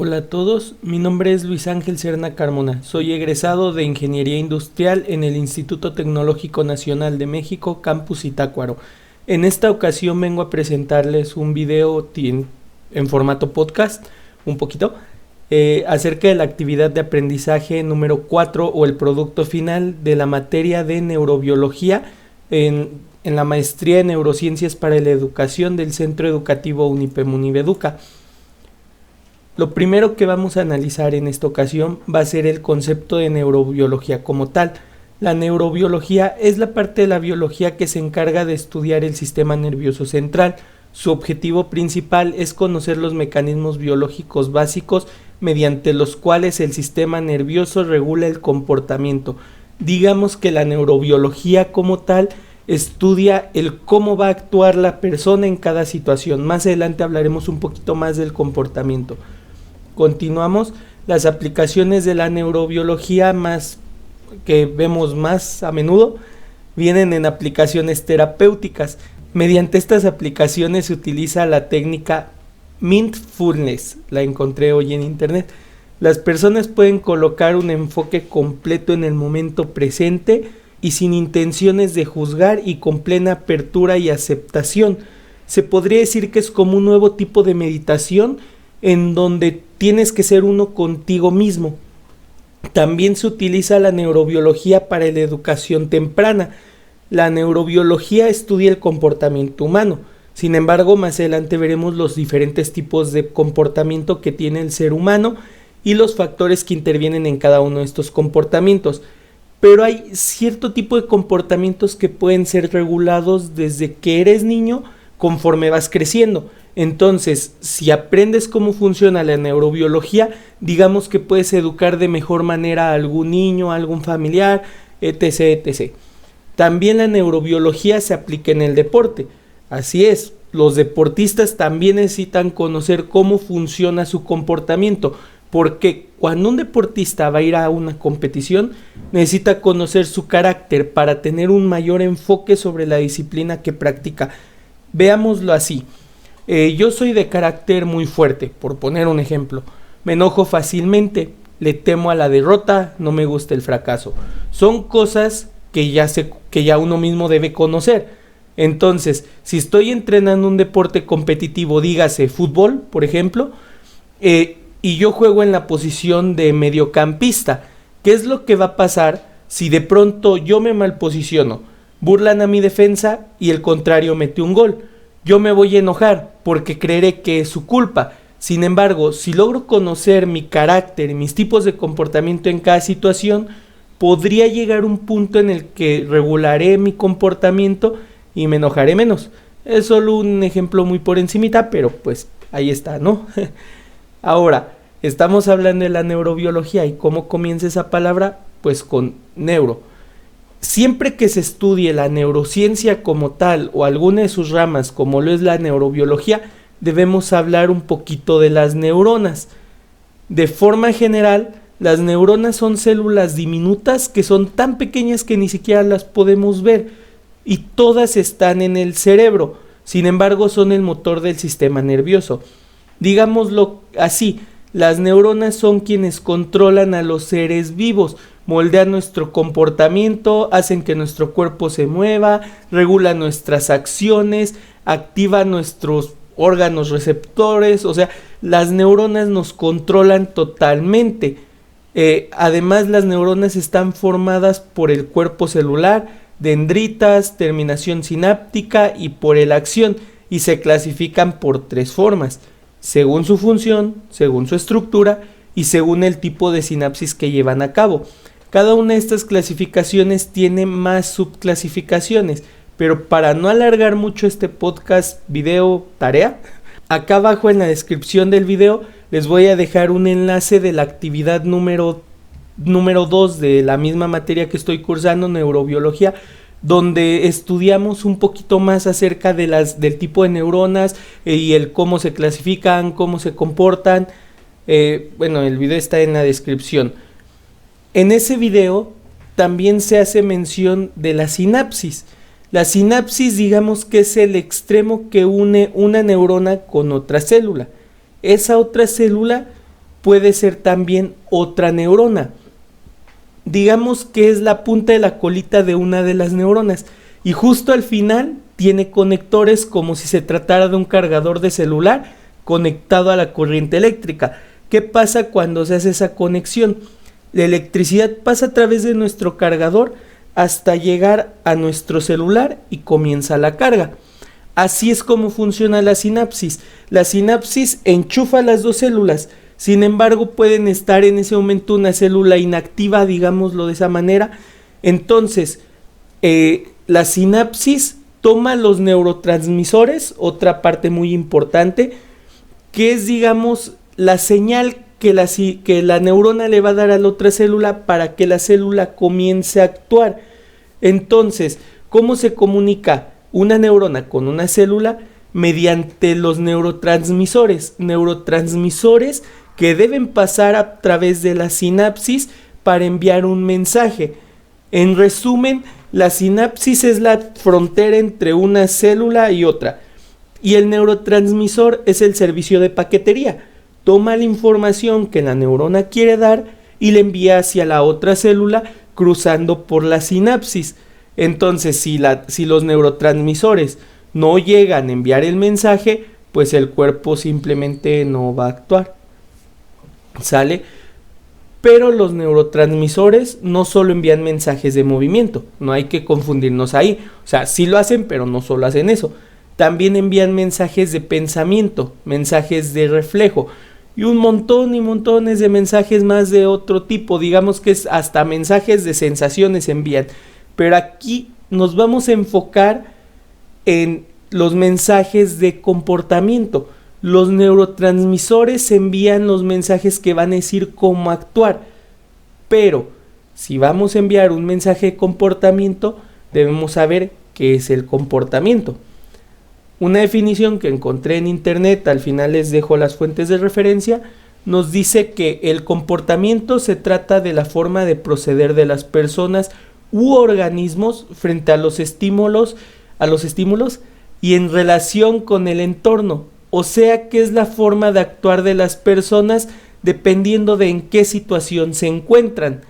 Hola a todos, mi nombre es Luis Ángel Serna Carmona, soy egresado de Ingeniería Industrial en el Instituto Tecnológico Nacional de México, Campus Zitácuaro. En esta ocasión vengo a presentarles un video en formato podcast, un poquito, acerca de la actividad de aprendizaje número 4 o el producto final de la materia de neurobiología en la maestría en neurociencias para la educación del Centro Educativo Unipem Univeduca. Lo primero que vamos a analizar en esta ocasión va a ser el concepto de neurobiología como tal. La neurobiología es la parte de la biología que se encarga de estudiar el sistema nervioso central. Su objetivo principal es conocer los mecanismos biológicos básicos mediante los cuales el sistema nervioso regula el comportamiento. Digamos que la neurobiología como tal estudia el cómo va a actuar la persona en cada situación. Más adelante hablaremos un poquito más del comportamiento. Continuamos. Las aplicaciones de la neurobiología que vemos más a menudo vienen en aplicaciones terapéuticas. Mediante estas aplicaciones se utiliza la técnica Mindfulness, la encontré hoy en internet. Las personas pueden colocar un enfoque completo en el momento presente y sin intenciones de juzgar y con plena apertura y aceptación. Se podría decir que es como un nuevo tipo de meditación en donde tienes que ser uno contigo mismo. También se utiliza la neurobiología para la educación temprana. La neurobiología estudia el comportamiento humano. Sin embargo, más adelante veremos los diferentes tipos de comportamiento que tiene el ser humano y los factores que intervienen en cada uno de estos comportamientos. Pero hay cierto tipo de comportamientos que pueden ser regulados desde que eres niño conforme vas creciendo. Entonces, si aprendes cómo funciona la neurobiología, digamos que puedes educar de mejor manera a algún niño, a algún familiar, etc., etc. También la neurobiología se aplica en el deporte. Así es, los deportistas también necesitan conocer cómo funciona su comportamiento, porque cuando un deportista va a ir a una competición, necesita conocer su carácter para tener un mayor enfoque sobre la disciplina que practica. Veámoslo así. Yo soy de carácter muy fuerte, por poner un ejemplo. Me enojo fácilmente, le temo a la derrota, no me gusta el fracaso. Son cosas que ya uno mismo debe conocer. Entonces, si estoy entrenando un deporte competitivo, dígase fútbol, por ejemplo, y yo juego en la posición de mediocampista, ¿qué es lo que va a pasar si de pronto yo me malposiciono? Burlan a mi defensa y el contrario mete un gol. Yo me voy a enojar porque creeré que es su culpa. Sin embargo, si logro conocer mi carácter y mis tipos de comportamiento en cada situación, podría llegar un punto en el que regularé mi comportamiento y me enojaré menos. Es solo un ejemplo muy por encimita, pero pues ahí está, ¿no? Ahora, estamos hablando de la neurobiología y ¿cómo comienza esa palabra? Pues con neuro. Siempre que se estudie la neurociencia como tal o alguna de sus ramas como lo es la neurobiología, debemos hablar un poquito de las neuronas. De forma general, las neuronas son células diminutas que son tan pequeñas que ni siquiera las podemos ver y todas están en el cerebro. Sin embargo, son el motor del sistema nervioso. Digámoslo así, las neuronas son quienes controlan a los seres vivos, moldean nuestro comportamiento, hacen que nuestro cuerpo se mueva, regulan nuestras acciones, activan nuestros órganos receptores, o sea, las neuronas nos controlan totalmente. Además, las neuronas están formadas por el cuerpo celular, dendritas, terminación sináptica y por la acción, y se clasifican por 3 formas, según su función, según su estructura y según el tipo de sinapsis que llevan a cabo. Cada una de estas clasificaciones tiene más subclasificaciones, pero para no alargar mucho este podcast, video, tarea, acá abajo en la descripción del video les voy a dejar un enlace de la actividad número 2 de la misma materia que estoy cursando, neurobiología, donde estudiamos un poquito más acerca de del tipo de neuronas y el cómo se clasifican, cómo se comportan. Bueno, el video está en la descripción. En ese video también se hace mención de la sinapsis. La sinapsis, digamos que es el extremo que une una neurona con otra célula. Esa otra célula puede ser también otra neurona. Digamos que es la punta de la colita de una de las neuronas y justo al final tiene conectores como si se tratara de un cargador de celular conectado a la corriente eléctrica. ¿Qué pasa cuando se hace esa conexión? La electricidad pasa a través de nuestro cargador hasta llegar a nuestro celular y comienza la carga. Así es como funciona la sinapsis. La sinapsis enchufa las dos células. Sin embargo, pueden estar en ese momento una célula inactiva, digámoslo de esa manera. Entonces, la sinapsis toma los neurotransmisores, otra parte muy importante, que es, digamos, la señal que la neurona le va a dar a la otra célula para que la célula comience a actuar. Entonces, ¿cómo se comunica una neurona con una célula? Mediante los neurotransmisores que deben pasar a través de la sinapsis para enviar un mensaje. En resumen, la sinapsis es la frontera entre una célula y otra, y el neurotransmisor es el servicio de paquetería. Toma la información que la neurona quiere dar y la envía hacia la otra célula cruzando por la sinapsis. Entonces, si los neurotransmisores no llegan a enviar el mensaje, pues el cuerpo simplemente no va a actuar. ¿Sale? Pero los neurotransmisores no solo envían mensajes de movimiento, no hay que confundirnos ahí. O sea, sí lo hacen, pero no solo hacen eso. También envían mensajes de pensamiento, mensajes de reflejo y un montón y montones de mensajes más de otro tipo. Digamos que es hasta mensajes de sensaciones envían. Pero aquí nos vamos a enfocar en los mensajes de comportamiento. Los neurotransmisores envían los mensajes que van a decir cómo actuar. Pero si vamos a enviar un mensaje de comportamiento, debemos saber qué es el comportamiento. Una definición que encontré en internet, al final les dejo las fuentes de referencia, nos dice que el comportamiento se trata de la forma de proceder de las personas u organismos frente a los estímulos y en relación con el entorno. O sea que es la forma de actuar de las personas dependiendo de en qué situación se encuentran.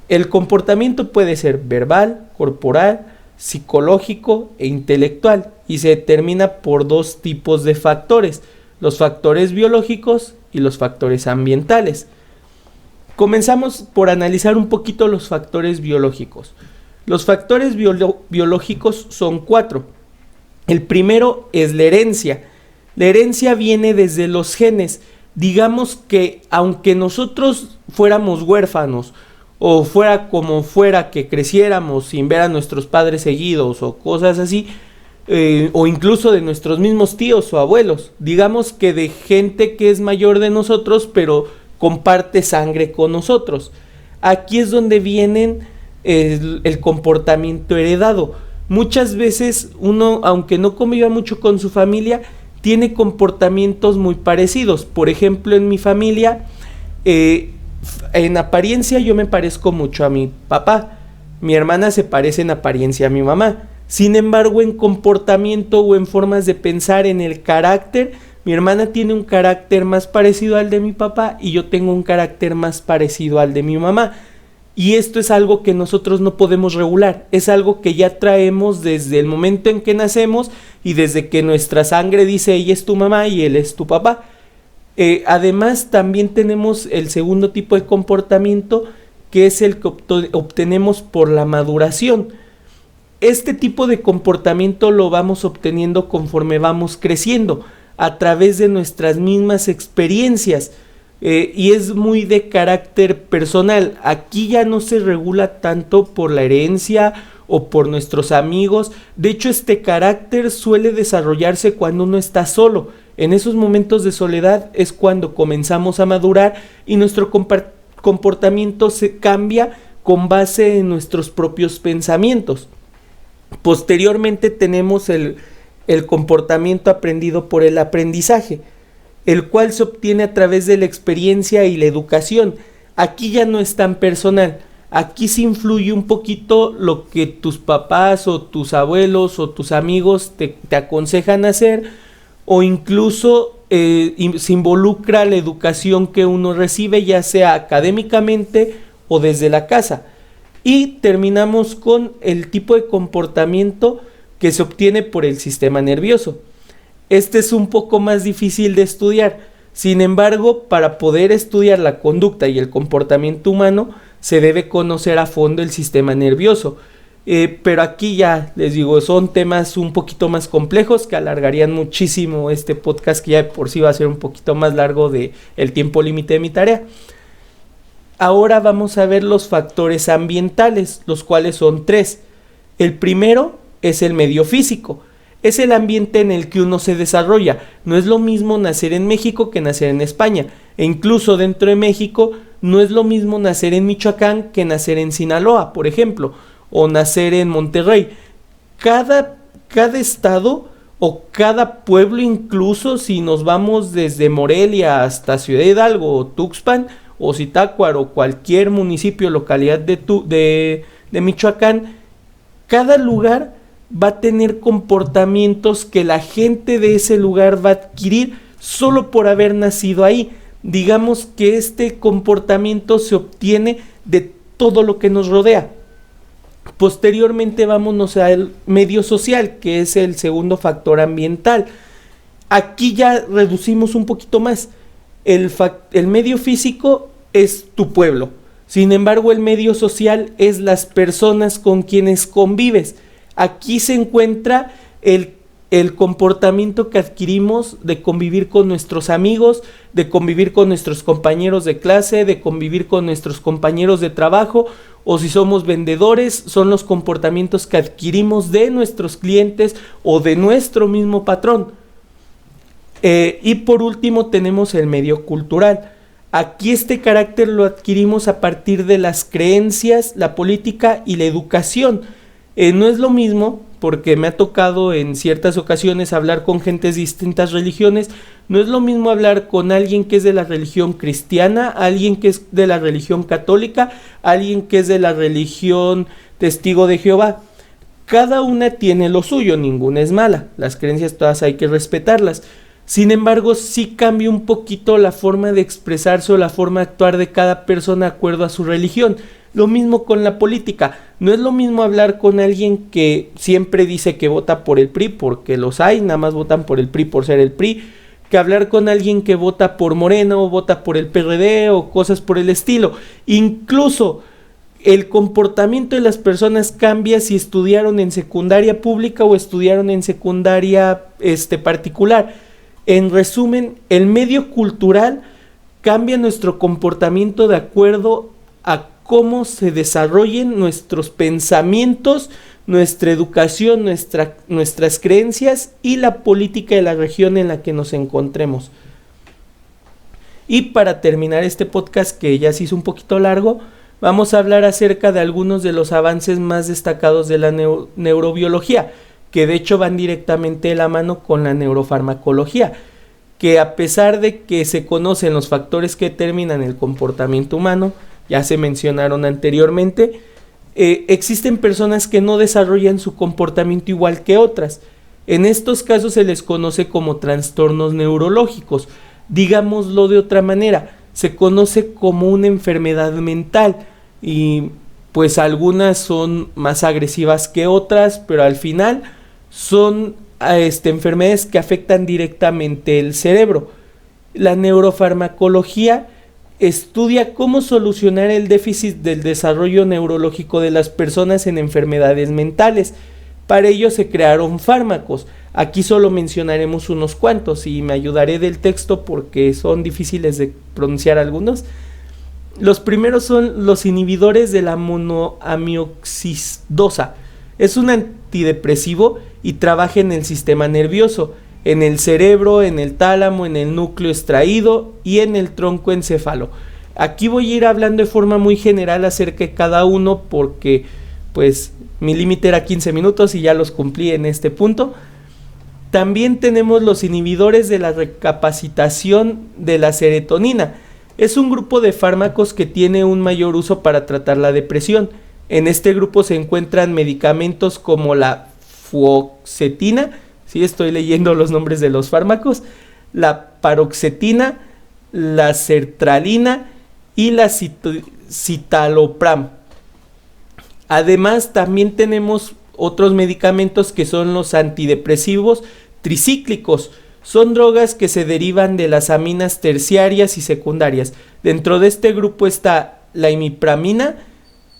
El comportamiento puede ser verbal, corporal, psicológico e intelectual y se determina por dos tipos de factores: los factores biológicos y los factores ambientales. Comenzamos por analizar un poquito los factores biológicos. Los factores biológicos son 4. El primero es la herencia. La herencia viene desde los genes. Digamos que aunque nosotros fuéramos huérfanos o fuera como fuera que creciéramos sin ver a nuestros padres seguidos o cosas así, o incluso de nuestros mismos tíos o abuelos, digamos que de gente que es mayor de nosotros pero comparte sangre con nosotros. Aquí es donde viene el comportamiento heredado. Muchas veces uno, aunque no conviva mucho con su familia, tiene comportamientos muy parecidos. Por ejemplo, en mi familia, en apariencia yo me parezco mucho a mi papá. Mi hermana se parece en apariencia a mi mamá. Sin embargo, en comportamiento o en formas de pensar, en el carácter, mi hermana tiene un carácter más parecido al de mi papá y yo tengo un carácter más parecido al de mi mamá. Y esto es algo que nosotros no podemos regular, es algo que ya traemos desde el momento en que nacemos y desde que nuestra sangre dice ella es tu mamá y él es tu papá. Además, también tenemos el segundo tipo de comportamiento, que es el que obtenemos por la maduración. Este tipo de comportamiento lo vamos obteniendo conforme vamos creciendo, a través de nuestras mismas experiencias. Y es muy de carácter personal. Aquí ya no se regula tanto por la herencia o por nuestros amigos. De hecho, este carácter suele desarrollarse cuando uno está solo. En esos momentos de soledad es cuando comenzamos a madurar y nuestro comportamiento se cambia con base en nuestros propios pensamientos. Posteriormente tenemos el comportamiento aprendido por el aprendizaje, el cual se obtiene a través de la experiencia y la educación. Aquí ya no es tan personal, aquí sí influye un poquito lo que tus papás o tus abuelos o tus amigos te aconsejan hacer, o incluso se involucra la educación que uno recibe, ya sea académicamente o desde la casa. Y terminamos con el tipo de comportamiento que se obtiene por el sistema nervioso. Este es un poco más difícil de estudiar. Sin embargo, para poder estudiar la conducta y el comportamiento humano, se debe conocer a fondo el sistema nervioso. Pero aquí ya les digo, son temas un poquito más complejos que alargarían muchísimo este podcast, que ya por sí va a ser un poquito más largo de el tiempo límite de mi tarea. Ahora vamos a ver los factores ambientales, los cuales son 3. El primero es el medio físico. Es el ambiente en el que uno se desarrolla. No es lo mismo nacer en México que nacer en España. E incluso dentro de México no es lo mismo nacer en Michoacán que nacer en Sinaloa, por ejemplo, o nacer en Monterrey. Cada estado o cada pueblo, incluso si nos vamos desde Morelia hasta Ciudad Hidalgo o Tuxpan o Zitácuaro o cualquier municipio, localidad de Michoacán, cada lugar va a tener comportamientos que la gente de ese lugar va a adquirir solo por haber nacido ahí. Digamos que este comportamiento se obtiene de todo lo que nos rodea. Posteriormente vámonos al medio social, que es el segundo factor ambiental. Aquí ya reducimos un poquito más. El medio físico es tu pueblo. Sin embargo, el medio social es las personas con quienes convives. Aquí se encuentra el comportamiento que adquirimos de convivir con nuestros amigos, de convivir con nuestros compañeros de clase, de convivir con nuestros compañeros de trabajo, o si somos vendedores, son los comportamientos que adquirimos de nuestros clientes o de nuestro mismo patrón. Y por último tenemos el medio cultural. Aquí este carácter lo adquirimos a partir de las creencias, la política y la educación. No es lo mismo, porque me ha tocado en ciertas ocasiones hablar con gentes de distintas religiones, no es lo mismo hablar con alguien que es de la religión cristiana, alguien que es de la religión católica, alguien que es de la religión testigo de Jehová. Cada una tiene lo suyo, ninguna es mala, las creencias todas hay que respetarlas. Sin embargo, sí cambia un poquito la forma de expresarse o la forma de actuar de cada persona de acuerdo a su religión. Lo mismo con la política. No es lo mismo hablar con alguien que siempre dice que vota por el PRI, porque los hay, nada más votan por el PRI por ser el PRI, que hablar con alguien que vota por Morena o vota por el PRD o cosas por el estilo. Incluso el comportamiento de las personas cambia si estudiaron en secundaria pública o estudiaron en secundaria particular. En resumen, el medio cultural cambia nuestro comportamiento de acuerdo a cómo se desarrollen nuestros pensamientos, nuestra educación, nuestras creencias y la política de la región en la que nos encontremos. Y para terminar este podcast, que ya se hizo un poquito largo, vamos a hablar acerca de algunos de los avances más destacados de la neurobiología, que de hecho van directamente de la mano con la neurofarmacología, que a pesar de que se conocen los factores que determinan el comportamiento humano, ya se mencionaron anteriormente, existen personas que no desarrollan su comportamiento igual que otras. En estos casos se les conoce como trastornos neurológicos. Digámoslo de otra manera, se conoce como una enfermedad mental y pues algunas son más agresivas que otras, pero al final son enfermedades que afectan directamente el cerebro. La neurofarmacología estudia cómo solucionar el déficit del desarrollo neurológico de las personas en enfermedades mentales. Para ello se crearon fármacos. Aquí solo mencionaremos unos cuantos y me ayudaré del texto porque son difíciles de pronunciar algunos. Los primeros son los inhibidores de la monoamioxidasa. Es un antidepresivo y trabaja en el sistema nervioso, en el cerebro, en el tálamo, en el núcleo extraído y en el tronco encéfalo. Aquí voy a ir hablando de forma muy general acerca de cada uno porque pues mi límite era 15 minutos y ya los cumplí en este punto. También tenemos los inhibidores de la recapacitación de la serotonina. Es un grupo de fármacos que tiene un mayor uso para tratar la depresión. En este grupo se encuentran medicamentos como la fluoxetina, sí estoy leyendo los nombres de los fármacos, la paroxetina, la sertralina y la citalopram. Además, también tenemos otros medicamentos que son los antidepresivos tricíclicos. Son drogas que se derivan de las aminas terciarias y secundarias. Dentro de este grupo está la imipramina,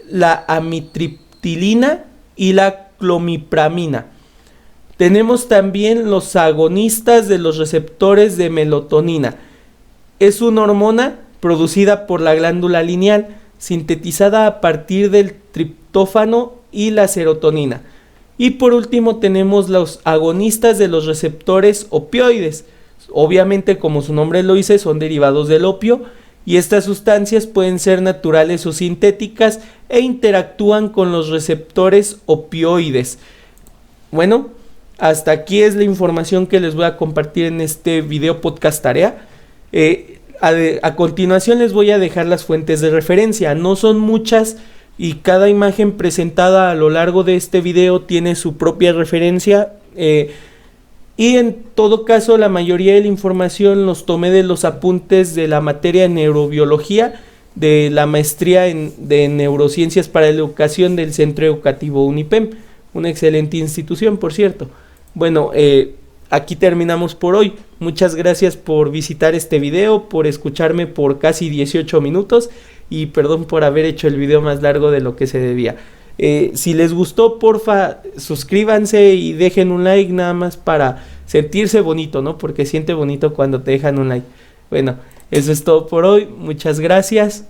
la amitriptilina y la clomipramina. Tenemos también los agonistas de los receptores de melatonina. Es una hormona producida por la glándula lineal, sintetizada a partir del triptófano y la serotonina. Y por último tenemos los agonistas de los receptores opioides. Obviamente, como su nombre lo dice, son derivados del opio, y estas sustancias pueden ser naturales o sintéticas e interactúan con los receptores opioides. Bueno, hasta aquí es la información que les voy a compartir en este video podcast tarea. A continuación les voy a dejar las fuentes de referencia. No son muchas y cada imagen presentada a lo largo de este video tiene su propia referencia. Y en todo caso, la mayoría de la información los tomé de los apuntes de la materia de neurobiología de la maestría de neurociencias para la educación del Centro Educativo Unipem, una excelente institución, por cierto. Bueno, aquí terminamos por hoy. Muchas gracias por visitar este video, por escucharme por casi 18 minutos y perdón por haber hecho el video más largo de lo que se debía. Si les gustó, porfa, suscríbanse y dejen un like nada más para sentirse bonito, ¿no? Porque siente bonito cuando te dejan un like. Bueno, eso es todo por hoy. Muchas gracias.